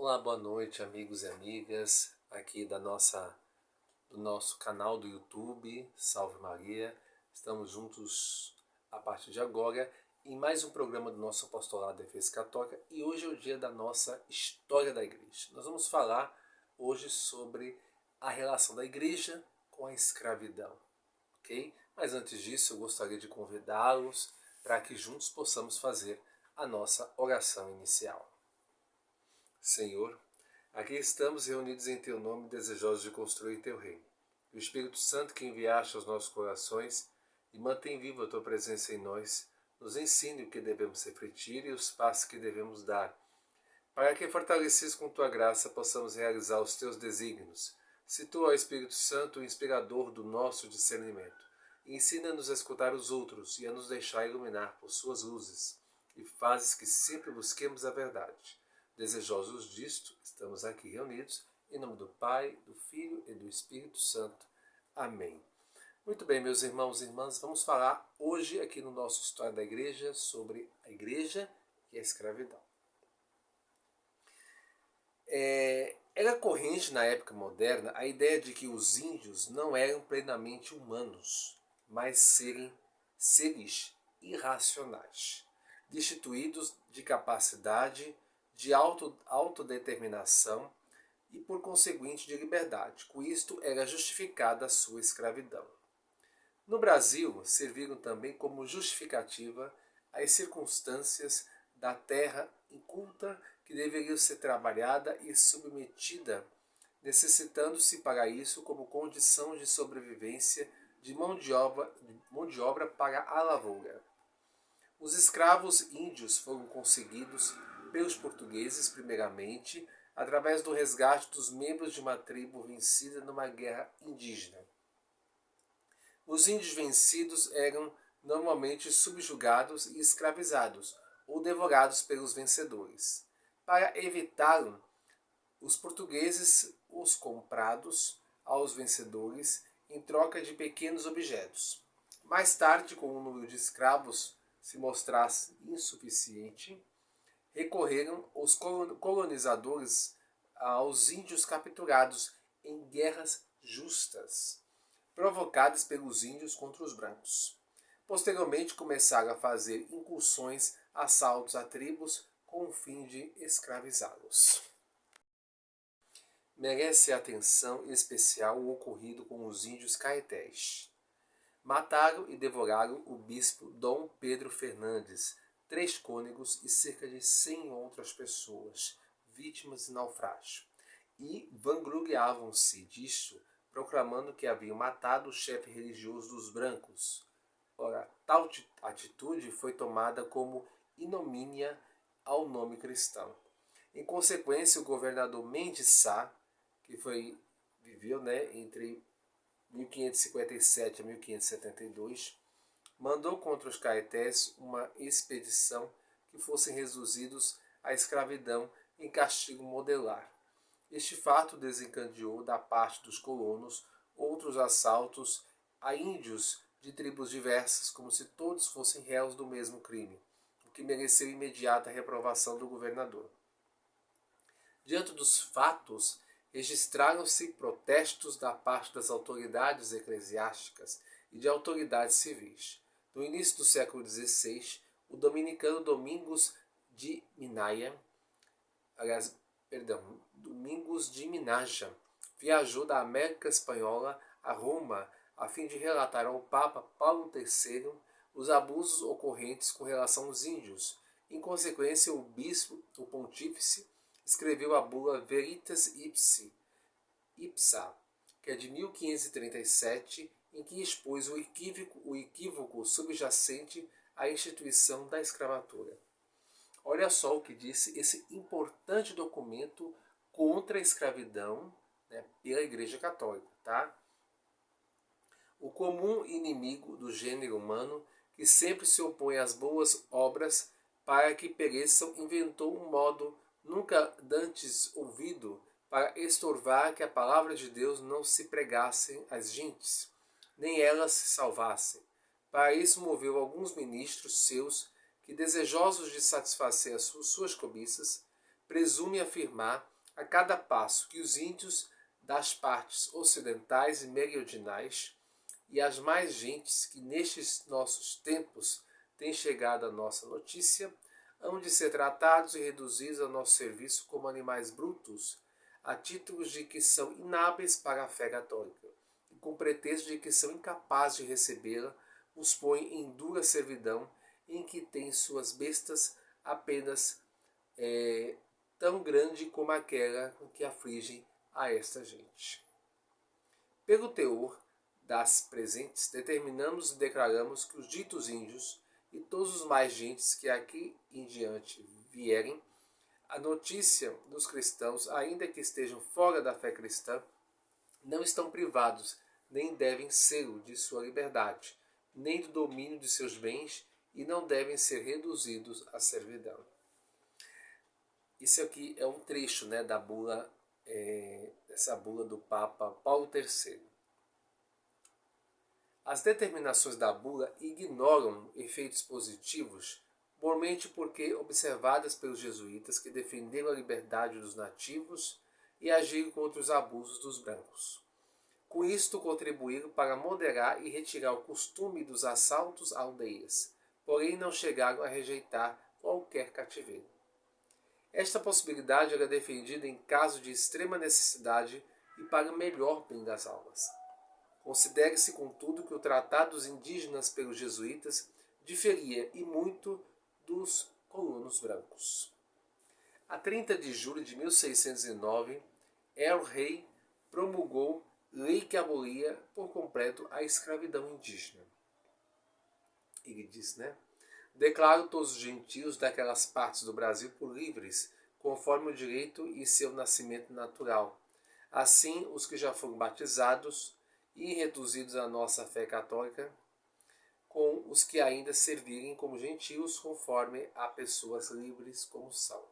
Olá, boa noite, amigos e amigas aqui do nosso canal do YouTube, Salve Maria. Estamos juntos a partir de agora em mais um programa do nosso Apostolado da Defesa Católica e hoje é o dia da nossa História da Igreja. Nós vamos falar hoje sobre a relação da Igreja com a escravidão, ok? Mas antes disso eu gostaria de convidá-los para que juntos possamos fazer a nossa oração inicial. Senhor, aqui estamos reunidos em Teu nome, desejosos de construir Teu reino. O Espírito Santo que enviaste aos nossos corações e mantém viva a Tua presença em nós, nos ensine o que devemos refletir e os passos que devemos dar, para que, fortalecidos com Tua graça, possamos realizar os Teus desígnios. Situa, ó Espírito Santo, o inspirador do nosso discernimento, e ensina-nos a escutar os outros e a nos deixar iluminar por Suas luzes, e fazes que sempre busquemos a verdade. Desejosos disto, estamos aqui reunidos, em nome do Pai, do Filho e do Espírito Santo. Amém. Muito bem, meus irmãos e irmãs, vamos falar hoje aqui no nosso História da Igreja sobre a Igreja e a escravidão. Era corrente na época moderna a ideia de que os índios não eram plenamente humanos, mas seres irracionais, destituídos de capacidade de autodeterminação e, por conseguinte, de liberdade. Com isto era justificada a sua escravidão. No Brasil, serviram também como justificativa as circunstâncias da terra inculta que deveriam ser trabalhada e submetida, necessitando-se para isso como condição de sobrevivência de mão de obra para a lavoura. Os escravos índios foram conseguidos pelos portugueses, primeiramente, através do resgate dos membros de uma tribo vencida numa guerra indígena. Os índios vencidos eram normalmente subjugados e escravizados, ou devorados pelos vencedores. Para evitá-lo, os portugueses os comprados aos vencedores em troca de pequenos objetos. Mais tarde, com o número de escravos se mostrasse insuficiente, recorreram os colonizadores aos índios capturados em guerras justas, provocadas pelos índios contra os brancos. Posteriormente começaram a fazer incursões, assaltos a tribos com o fim de escravizá-los. Merece atenção especial o ocorrido com os índios caetés. Mataram e devoraram o bispo Dom Pedro Fernandes, 3 cônegos e cerca de 100 outras pessoas, vítimas de naufrágio, e vangloriavam-se disto, proclamando que haviam matado o chefe religioso dos brancos. Ora, tal atitude foi tomada como ignomínia ao nome cristão. Em consequência, o governador Mendes Sá, que viveu entre 1557 a 1572, mandou contra os caetés uma expedição que fossem reduzidos à escravidão em castigo modelar. Este fato desencadeou da parte dos colonos outros assaltos a índios de tribos diversas, como se todos fossem réus do mesmo crime, o que mereceu imediata reprovação do governador. Diante dos fatos, registraram-se protestos da parte das autoridades eclesiásticas e de autoridades civis. No início do século XVI, o dominicano Domingos de Minaja viajou da América Espanhola a Roma a fim de relatar ao Papa Paulo III os abusos ocorrentes com relação aos índios. Em consequência, o pontífice, escreveu a bula Veritas Ipsa, que é de 1537, em que expôs o equívoco subjacente à instituição da escravatura. Olha só o que disse esse importante documento contra a escravidão, pela Igreja Católica. Tá? O comum inimigo do gênero humano, que sempre se opõe às boas obras para que pereçam, inventou um modo nunca dantes ouvido para estorvar que a palavra de Deus não se pregasse às gentes, nem elas se salvassem. Para isso moveu alguns ministros seus que, desejosos de satisfazer as suas cobiças, presume afirmar A cada passo que os índios das partes ocidentais e meridionais e as mais gentes que nestes nossos tempos têm chegado à nossa notícia, hão de ser tratados e reduzidos ao nosso serviço como animais brutos, a título de que são inábeis para a fé católica, e com pretexto de que são incapazes de recebê-la, os põe em dura servidão, em que têm suas bestas apenas tão grande como aquela que aflige a esta gente. Pelo teor das presentes, determinamos e declaramos que os ditos índios e todos os mais gentes que aqui em diante vierem, a notícia dos cristãos, ainda que estejam fora da fé cristã, não estão privados, nem devem ser de sua liberdade, nem do domínio de seus bens, e não devem ser reduzidos à servidão. Isso aqui é um trecho, né, da bula, dessa bula do Papa Paulo III. As determinações da bula ignoram efeitos positivos, mormente porque observadas pelos jesuítas que defenderam a liberdade dos nativos e agiram contra os abusos dos brancos. Com isto contribuíram para moderar e retirar o costume dos assaltos a aldeias, porém não chegaram a rejeitar qualquer cativeiro. Esta possibilidade era defendida em caso de extrema necessidade e para o melhor bem das almas. Considere-se, contudo, que o tratado dos indígenas pelos jesuítas diferia e muito dos colonos brancos. A 30 de julho de 1609, El-Rei promulgou lei que abolia por completo a escravidão indígena. Ele diz, né? Declaro todos os gentios daquelas partes do Brasil por livres, conforme o direito e seu nascimento natural. Assim, os que já foram batizados e reduzidos à nossa fé católica, com os que ainda servirem como gentios, conforme a pessoas livres como são.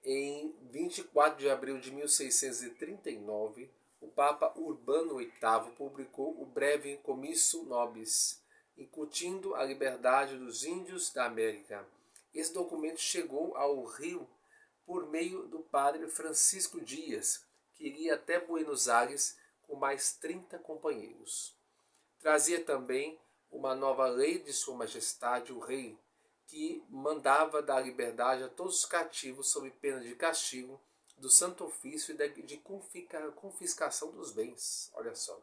Em 24 de abril de 1639, o Papa Urbano VIII publicou o Breve Commissu Nobis, incutindo a liberdade dos índios da América. Esse documento chegou ao Rio por meio do padre Francisco Dias, que iria até Buenos Aires com mais 30 companheiros. Trazia também uma nova lei de Sua Majestade o Rei, que mandava dar liberdade a todos os cativos sob pena de castigo do Santo Ofício e de confiscação dos bens. Olha só.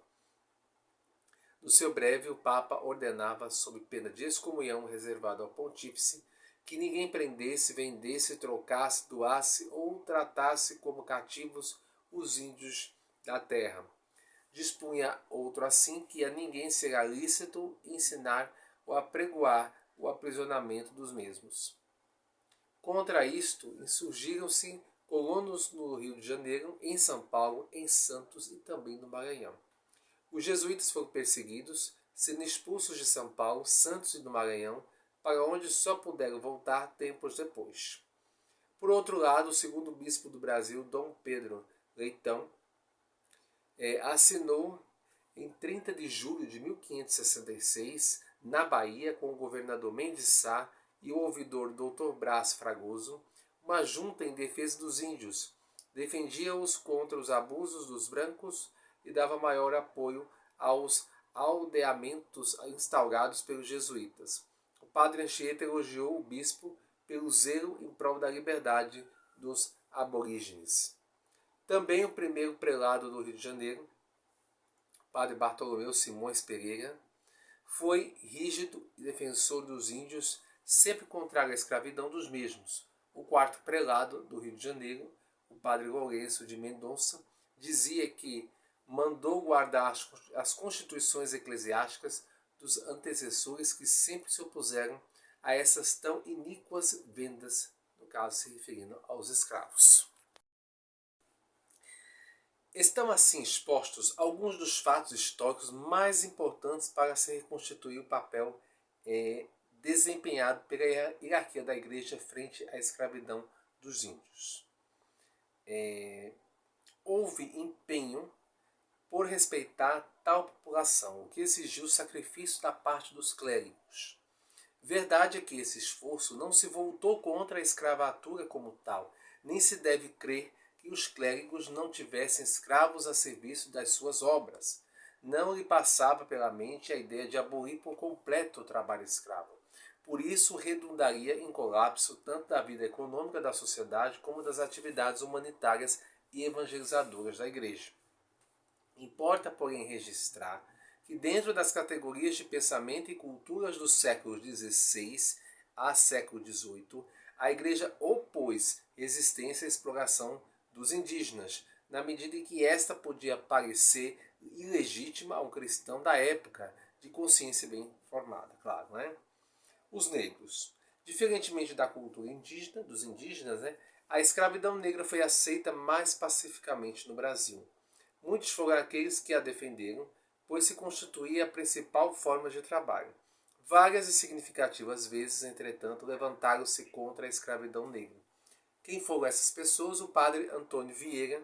No seu breve, o Papa ordenava, sob pena de excomunhão reservada ao pontífice, que ninguém prendesse, vendesse, trocasse, doasse ou tratasse como cativos os índios da terra. Dispunha outro assim que a ninguém será lícito ensinar ou apregoar o aprisionamento dos mesmos. Contra isto, insurgiram-se colonos no Rio de Janeiro, em São Paulo, em Santos e também no Maranhão. Os jesuítas foram perseguidos, sendo expulsos de São Paulo, Santos e do Maranhão, para onde só puderam voltar tempos depois. Por outro lado, o segundo bispo do Brasil, Dom Pedro Leitão, assinou em 30 de julho de 1566, na Bahia, com o governador Mendes Sá e o ouvidor Dr. Brás Fragoso, uma junta em defesa dos índios. Defendia-os contra os abusos dos brancos e dava maior apoio aos aldeamentos instaurados pelos jesuítas. O padre Anchieta elogiou o bispo pelo zelo em prol da liberdade dos aborígenes. Também o primeiro prelado do Rio de Janeiro, padre Bartolomeu Simões Pereira, foi rígido e defensor dos índios, sempre contrário à escravidão dos mesmos. O quarto prelado do Rio de Janeiro, o padre Lourenço de Mendonça, dizia que mandou guardar as constituições eclesiásticas dos antecessores que sempre se opuseram a essas tão iníquas vendas, no caso se referindo aos escravos. Estão assim expostos alguns dos fatos históricos mais importantes para se reconstituir o papel desempenhado pela hierarquia da Igreja frente à escravidão dos índios. Houve empenho por respeitar tal população, o que exigiu sacrifício da parte dos clérigos. Verdade é que esse esforço não se voltou contra a escravatura como tal, nem se deve crer que os clérigos não tivessem escravos a serviço das suas obras. Não lhe passava pela mente a ideia de abolir por completo o trabalho escravo. Por isso, redundaria em colapso tanto da vida econômica da sociedade como das atividades humanitárias e evangelizadoras da Igreja. Importa, porém, registrar que dentro das categorias de pensamento e culturas dos séculos XVI a século XVIII, a Igreja opôs resistência à exploração dos indígenas, na medida em que esta podia parecer ilegítima a um cristão da época, de consciência bem formada, claro, né? Os negros. Diferentemente da cultura indígena, dos indígenas, né, a escravidão negra foi aceita mais pacificamente no Brasil. Muitos foram aqueles que a defenderam, pois se constituía a principal forma de trabalho. Várias e significativas vezes, entretanto, levantaram-se contra a escravidão negra. Quem foram essas pessoas? O padre Antônio Vieira,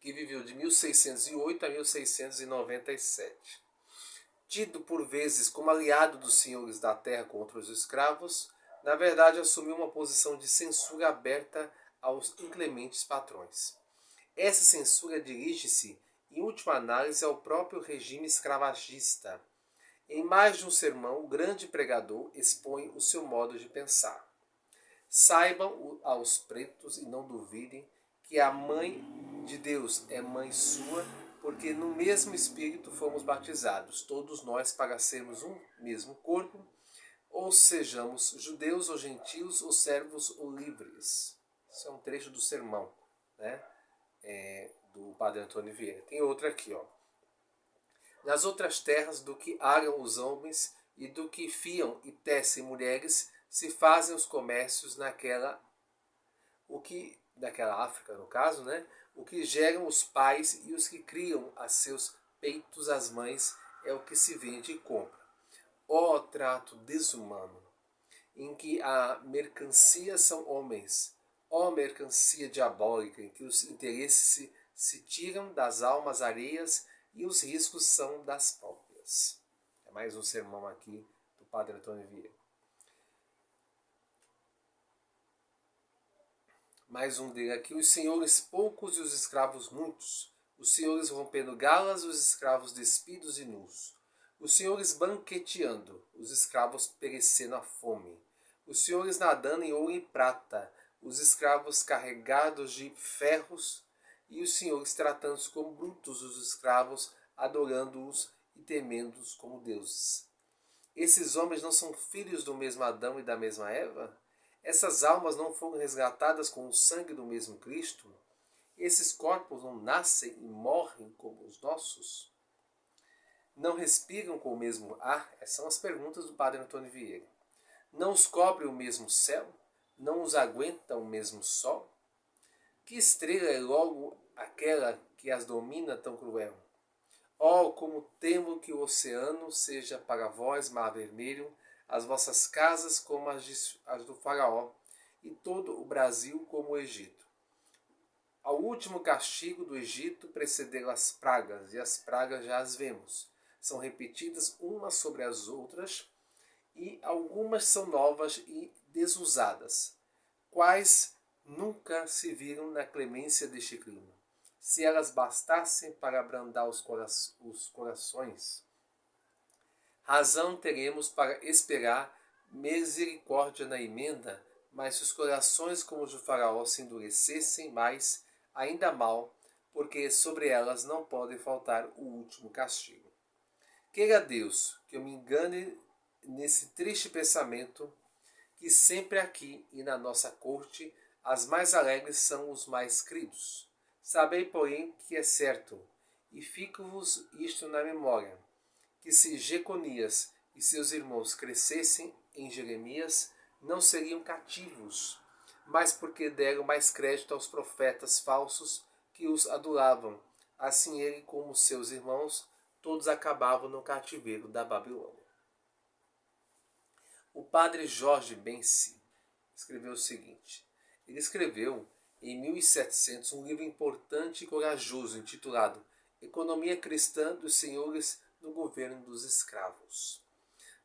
que viveu de 1608 a 1697. Tido por vezes como aliado dos senhores da terra contra os escravos, na verdade assumiu uma posição de censura aberta aos inclementes patrões. Essa censura dirige-se, em última análise, ao próprio regime escravagista. Em mais de um sermão, o grande pregador expõe o seu modo de pensar. Saibam aos pretos e não duvidem que a mãe de Deus é mãe sua, porque no mesmo Espírito fomos batizados, todos nós para sermos um mesmo corpo, ou sejamos judeus ou gentios, ou servos ou livres. Isso é um trecho do sermão, né? Do padre Antônio Vieira. Tem outra aqui, ó. Nas outras terras do que aram os homens e do que fiam e tecem mulheres, se fazem os comércios naquela África, no caso, né? O que geram os pais e os que criam a seus peitos as mães é o que se vende e compra. Ó trato desumano, em que a mercancia são homens, ó mercancia diabólica, em que os interesses se tiram das almas alheias e os riscos são das próprias. É mais um sermão aqui do padre Antônio Vieira. Mais um dele aqui, os senhores poucos e os escravos muitos, os senhores rompendo galas, os escravos despidos e nus, os senhores banqueteando, os escravos perecendo à fome, os senhores nadando em ouro e prata, os escravos carregados de ferros, e os senhores tratando-os como brutos, os escravos adorando-os e temendo-os como deuses. Esses homens não são filhos do mesmo Adão e da mesma Eva? Essas almas não foram resgatadas com o sangue do mesmo Cristo? Esses corpos não nascem e morrem como os nossos? Não respiram com o mesmo ar? Essas são as perguntas do padre Antônio Vieira. Não os cobre o mesmo céu? Não os aguenta o mesmo sol? Que estrela é logo aquela que as domina tão cruel? Oh, como temo que o oceano seja para vós mar vermelho, as vossas casas como as do faraó, e todo o Brasil como o Egito. Ao último castigo do Egito precederam as pragas, e as pragas já as vemos. São repetidas umas sobre as outras, e algumas são novas e desusadas, quais nunca se viram na clemência deste clima. Se elas bastassem para abrandar os corações, razão teremos para esperar misericórdia na emenda, mas se os corações como os do faraó se endurecessem mais, ainda mal, porque sobre elas não pode faltar o último castigo. Queira Deus que eu me engane nesse triste pensamento, que sempre aqui e na nossa corte as mais alegres são os mais queridos. Sabei, porém, que é certo, e fico-vos isto na memória, que se Jeconias e seus irmãos crescessem em Jeremias, não seriam cativos, mas porque deram mais crédito aos profetas falsos que os adoravam. Assim ele como seus irmãos, todos acabavam no cativeiro da Babilônia. O padre Jorge Benci escreveu o seguinte. Ele escreveu em 1700 um livro importante e corajoso intitulado Economia Cristã dos Senhores no Governo dos Escravos.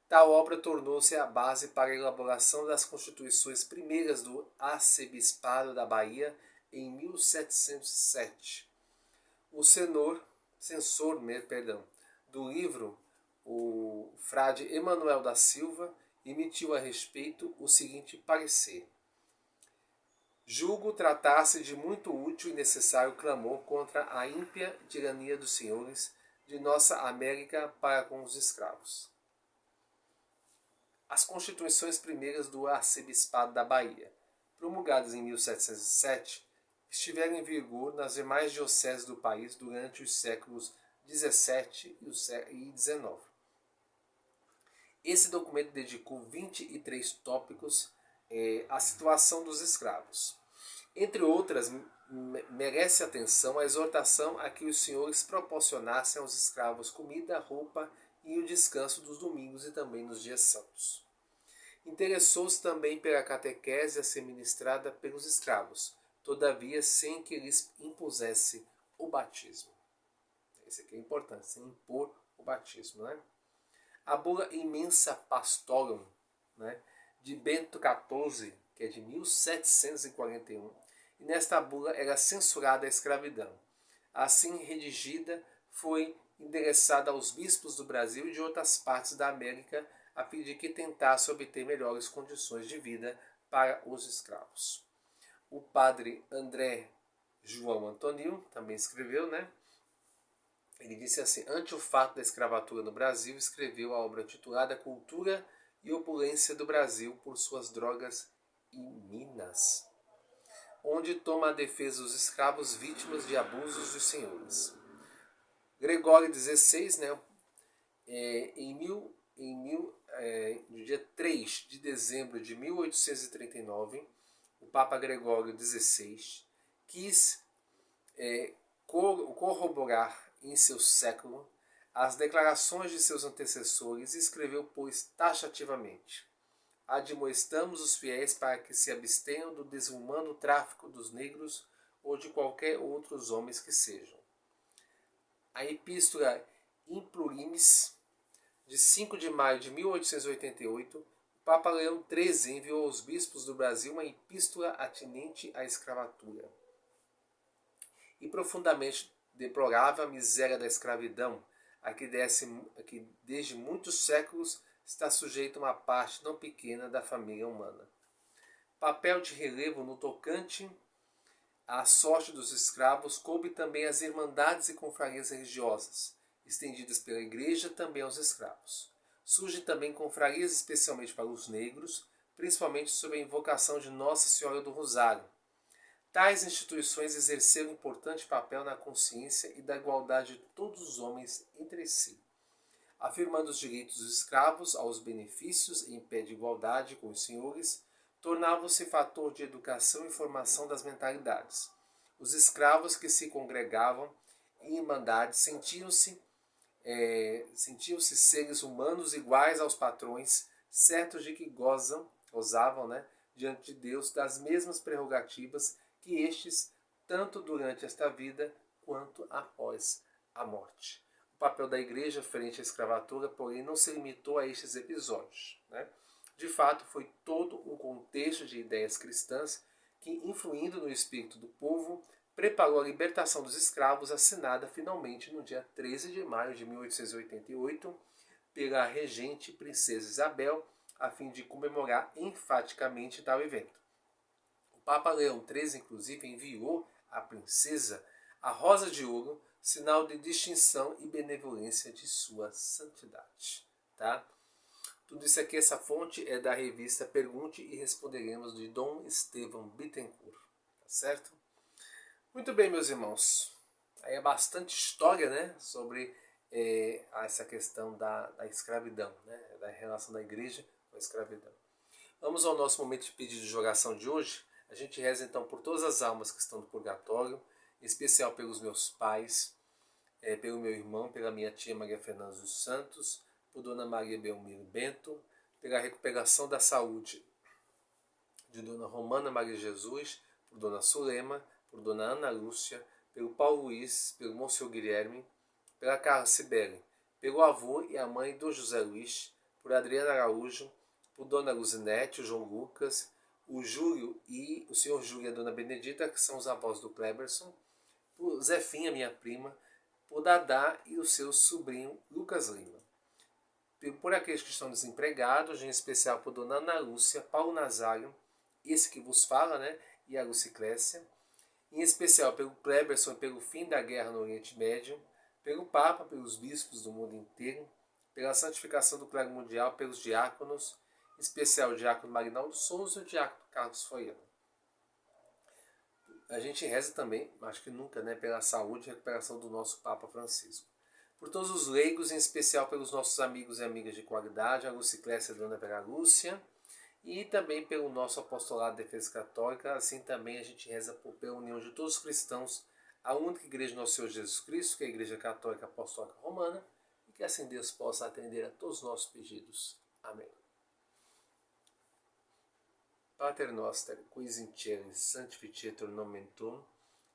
Tal obra tornou-se a base para a elaboração das constituições primeiras do arcebispado da Bahia em 1707. O censor do livro, o frade Emanuel da Silva, emitiu a respeito o seguinte parecer: julgo tratar-se de muito útil e necessário clamor contra a ímpia tirania dos senhores de nossa América para com os escravos. As constituições primeiras do arcebispado da Bahia, promulgadas em 1707, estiveram em vigor nas demais dioceses do país durante os séculos XVII e XIX. Esse documento dedicou 23 tópicos à situação dos escravos. Entre outras, merece atenção a exortação a que os senhores proporcionassem aos escravos comida, roupa e o descanso dos domingos e também nos dias santos. Interessou-se também pela catequese a ser ministrada pelos escravos, todavia sem que lhes impusesse o batismo. Isso aqui é importante, sem impor o batismo, né? A bula Immensa Pastorum, né, de Bento XIV, que é de 1741, e nesta bula era censurada a escravidão. Assim redigida, foi endereçada aos bispos do Brasil e de outras partes da América, a fim de que tentasse obter melhores condições de vida para os escravos. O padre André João Antonil também escreveu, né? Ele disse assim: ante o fato da escravatura no Brasil, escreveu a obra titulada Cultura e Opulência do Brasil por suas drogas e minas, onde toma a defesa dos escravos vítimas de abusos dos senhores. Gregório XVI, né, no dia 3 de dezembro de 1839, o Papa Gregório XVI quis corroborar em seu século as declarações de seus antecessores e escreveu, pois, taxativamente: admoestamos os fiéis para que se abstenham do desumano tráfico dos negros ou de qualquer outros homens que sejam. A Epístola Implurimis, de 5 de maio de 1888, o Papa Leão XIII enviou aos bispos do Brasil uma epístola atinente à escravatura. E profundamente deplorava a miséria da escravidão, a que desde muitos séculos está sujeita uma parte não pequena da família humana. Papel de relevo no tocante à sorte dos escravos coube também às irmandades e confrarias religiosas, estendidas pela Igreja também aos escravos. Surgem também confrarias especialmente para os negros, principalmente sob a invocação de Nossa Senhora do Rosário. Tais instituições exerceram importante papel na consciência e da igualdade de todos os homens entre si, afirmando os direitos dos escravos aos benefícios em pé de igualdade com os senhores, tornavam-se fator de educação e formação das mentalidades. Os escravos que se congregavam em irmandade sentiam-se seres humanos iguais aos patrões, certos de que gozavam, né, diante de Deus das mesmas prerrogativas que estes, tanto durante esta vida quanto após a morte. O papel da Igreja frente à escravatura, porém, não se limitou a estes episódios, né? De fato, foi todo um contexto de ideias cristãs que, influindo no espírito do povo, preparou a libertação dos escravos, assinada finalmente no dia 13 de maio de 1888 pela regente Princesa Isabel, a fim de comemorar enfaticamente tal evento. O Papa Leão XIII, inclusive, enviou à princesa a Rosa de Ouro, sinal de distinção e benevolência de sua santidade. Tá? Tudo isso aqui, essa fonte é da revista Pergunte e Responderemos, de Dom Estevão Bittencourt. Tá certo? Muito bem, meus irmãos. Aí é bastante história, né, sobre essa questão da escravidão, né, da relação da igreja com a escravidão. Vamos ao nosso momento de pedido de oração de hoje. A gente reza então por todas as almas que estão no purgatório, em especial pelos meus pais, pelo meu irmão, pela minha tia Maria Fernanda dos Santos, por Dona Maria Belmiro Bento, pela recuperação da saúde de Dona Romana Maria Jesus, por Dona Sulema, por Dona Ana Lúcia, pelo Paulo Luiz, pelo Monsenhor Guilherme, pela Carla Cibele, pelo avô e a mãe do José Luiz, por Adriana Araújo, por Dona Luzinete, o João Lucas, o Júlio e o senhor Júlio e a Dona Benedita, que são os avós do Cleberson, por Zefinha, minha prima, por Dadá e o seu sobrinho Lucas Lima. Por aqueles que estão desempregados, em especial por Dona Ana Lúcia, Paulo Nazário, esse que vos fala, né, e a Luciclécia, em especial pelo Cleberson e pelo fim da guerra no Oriente Médio, pelo Papa, pelos bispos do mundo inteiro, pela santificação do clero mundial, pelos diáconos, em especial o diácono Marinaldo Souza e o diácono Carlos Foiano. A gente reza também, acho que nunca, né, pela saúde e recuperação do nosso Papa Francisco. Por todos os leigos, em especial pelos nossos amigos e amigas de qualidade, a Luciclécia e a Dona Vera Lúcia, e também pelo nosso apostolado de defesa católica. Assim também a gente reza pela união de todos os cristãos, a única igreja do nosso Senhor Jesus Cristo, que é a Igreja Católica Apostólica Romana, e que assim Deus possa atender a todos os nossos pedidos. Amém. Pater noster, quis in celis sanctificetur nomen tuum,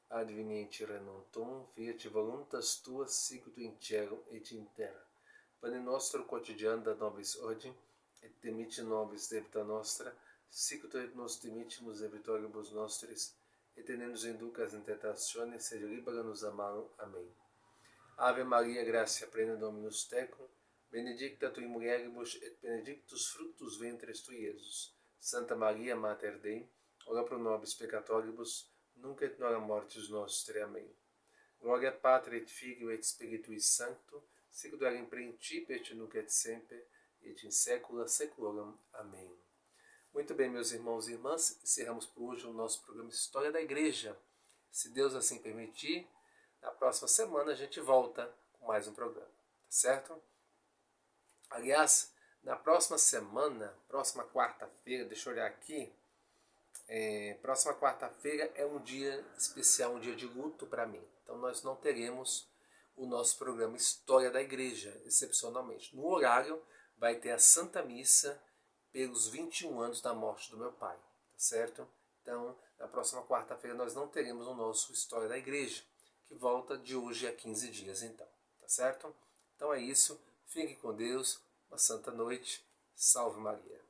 advenienti regnum tuum, fiat voluntas tua, sicut in cielo et in terra. Pane nostro quotidiano da nobis hodie, et dimitte nobis debita nostra, sicut et nos dimittimus debitoribus nostris, et ne nos inducas in tentationes, sed libera nos a malo. Amém. Ave Maria, gratia plena, Dominus tecum, benedicta tui mulieribus, et benedictus fructus ventris tui, Iesus. Santa Maria, Mater Dei, ora pro nobis peccatoribus, nunc et nora mortis nostre. Amém. Gloria Patri et Filio et Spiritui Sancto, sicut erat in principio et nunc et semper, et in saecula saeculorum. Amém. Muito bem, meus irmãos e irmãs, encerramos por hoje o nosso programa História da Igreja. Se Deus assim permitir, na próxima semana a gente volta com mais um programa, tá certo? Aliás, na próxima semana, próxima quarta-feira, deixa eu olhar aqui, próxima quarta-feira é um dia especial, um dia de luto para mim. Então nós não teremos o nosso programa História da Igreja, excepcionalmente. No horário vai ter a Santa Missa pelos 21 anos da morte do meu pai, tá certo? Então, na próxima quarta-feira nós não teremos o nosso História da Igreja, que volta de hoje a 15 dias então, tá certo? Então é isso, fique com Deus, uma santa noite, salve Maria.